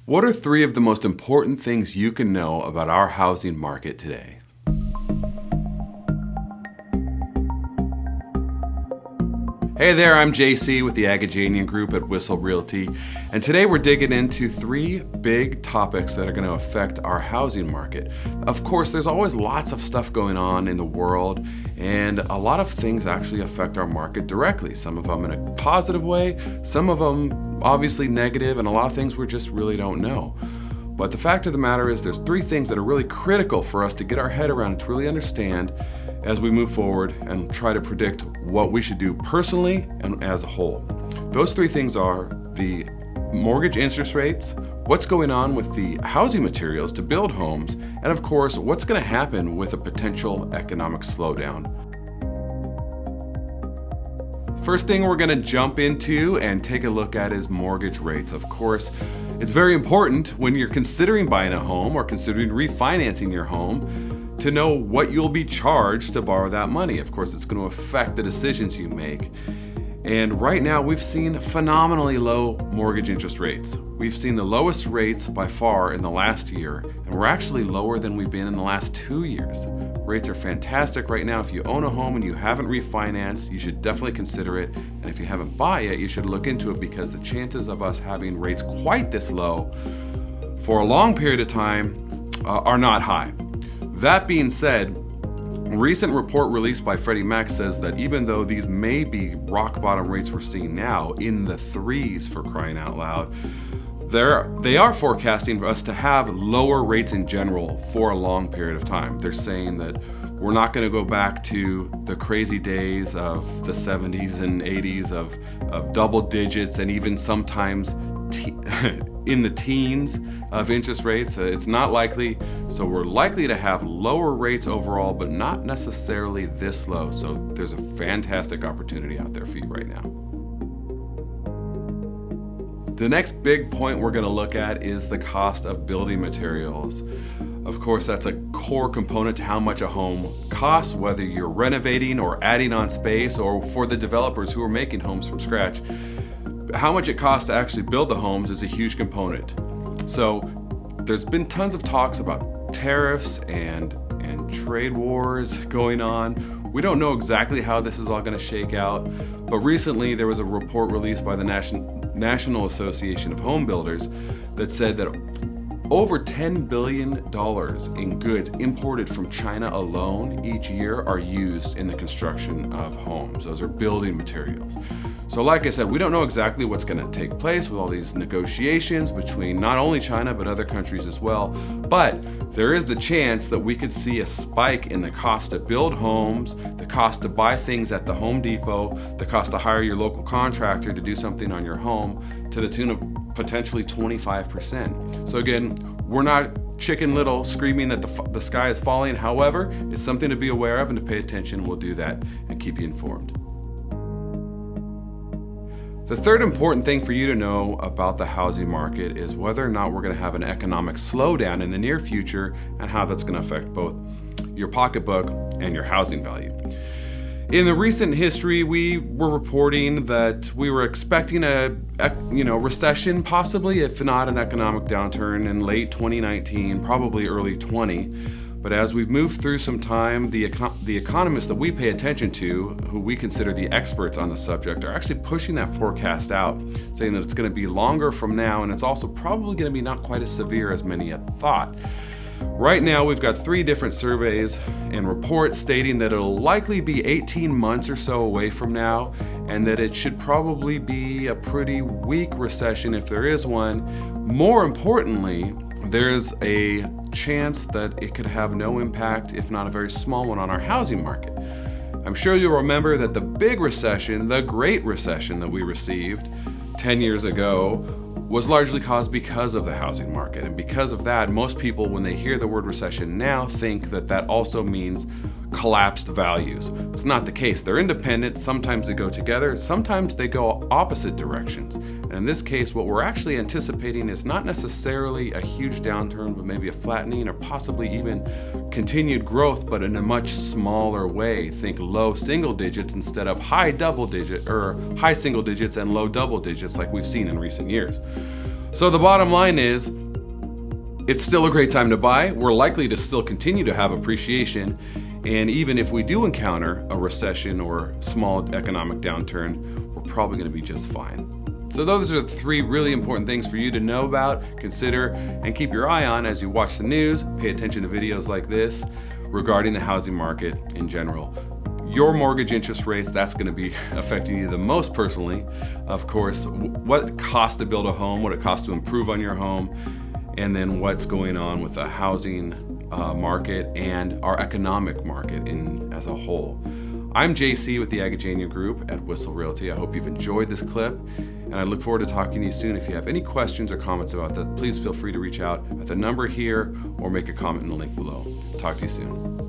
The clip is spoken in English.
What are three of the most important things you can know about our housing market today? Hey there, I'm JC with the Agajanian Group at Whistle Realty, and today we're digging into three big topics that are going to affect our housing market. Of course, there's always lots of stuff going on in the world, and a lot of things actually affect our market directly. Some of them in a positive way, some of them obviously negative, and a lot of things we just really don't know. But the fact of the matter is there's three things that are really critical for us to get our head around and to really understand as we move forward and try to predict what we should do personally and as a whole. Those three things are the mortgage interest rates, what's going on with the housing materials to build homes, and of course, what's going to happen with a potential economic slowdown. First thing we're going to jump into and take a look at is mortgage rates. Of course, it's very important when you're considering buying a home or considering refinancing your home to know what you'll be charged to borrow that money. Of course, it's going to affect the decisions you make. And right now, we've seen phenomenally low mortgage interest rates. We've seen the lowest rates by far in the last year, and we're actually lower than we've been in the last 2 years. Rates are fantastic right now. If you own a home and you haven't refinanced, you should definitely consider it. And if you haven't bought yet, you should look into it because the chances of us having rates quite this low for a long period of time are not high. That being said, a recent report released by Freddie Mac says that even though these may be rock bottom rates we're seeing now in the threes, for crying out loud, they are forecasting for us to have lower rates in general for a long period of time. They're saying that we're not going to go back to the crazy days of the 70s and 80s of double digits and even sometimes in the teens of interest rates. It's not likely, so we're likely to have lower rates overall, but not necessarily this low. So there's a fantastic opportunity out there for you right now. The next big point we're going to look at is the cost of building materials. Of course, that's a core component to how much a home costs, whether you're renovating or adding on space, or for the developers who are making homes from scratch. How much it costs to actually build the homes is a huge component. So there's been tons of talks about tariffs and trade wars going on. We don't know exactly how this is all going to shake out, but recently there was a report released by the National Association of Home Builders that said that over $10 billion in goods imported from China alone each year are used in the construction of homes. Those are building materials. So like I said, we don't know exactly what's going to take place with all these negotiations between not only China but other countries as well. But there is the chance that we could see a spike in the cost to build homes, the cost to buy things at the Home Depot, the cost to hire your local contractor to do something on your home, to the tune of potentially 25%. So again, we're not Chicken Little screaming that the sky is falling. However, it's something to be aware of and to pay attention. We'll do that and keep you informed. The third important thing for you to know about the housing market is whether or not we're going to have an economic slowdown in the near future and how that's going to affect both your pocketbook and your housing value. In the recent history, we were reporting that we were expecting a recession, possibly, if not an economic downturn in late 2019, probably early 20. But as we've moved through some time, the economists that we pay attention to, who we consider the experts on the subject, are actually pushing that forecast out, saying that it's going to be longer from now, and it's also probably going to be not quite as severe as many had thought. Right now, we've got 3 different surveys and reports stating that it'll likely be 18 months or so away from now, and that it should probably be a pretty weak recession if there is one. More importantly, there's a chance that it could have no impact, if not a very small one, on our housing market. I'm sure you'll remember that the big recession, the Great Recession that we received 10 years ago, was largely caused because of the housing market. And because of that, most people, when they hear the word recession now, think that that also means collapsed values. It's not the case. They're independent. Sometimes they go together. Sometimes they go opposite directions. And in this case, what we're actually anticipating is not necessarily a huge downturn, but maybe a flattening or possibly even continued growth, but in a much smaller way. Think low single digits instead of high single digits and low double digits like we've seen in recent years. So the bottom line is, it's still a great time to buy. We're likely to still continue to have appreciation. And even if we do encounter a recession or small economic downturn, we're probably going to be just fine. So those are the 3 really important things for you to know about, consider, and keep your eye on as you watch the news, pay attention to videos like this regarding the housing market in general. Your mortgage interest rates, that's going to be affecting you the most personally. Of course, what it costs to build a home, what it costs to improve on your home, and then what's going on with the housing market and our economic market as a whole. I'm JC with the Agajania Group at Whistle Realty. I hope you've enjoyed this clip, and I look forward to talking to you soon. If you have any questions or comments about that, please feel free to reach out at the number here or make a comment in the link below. Talk to you soon.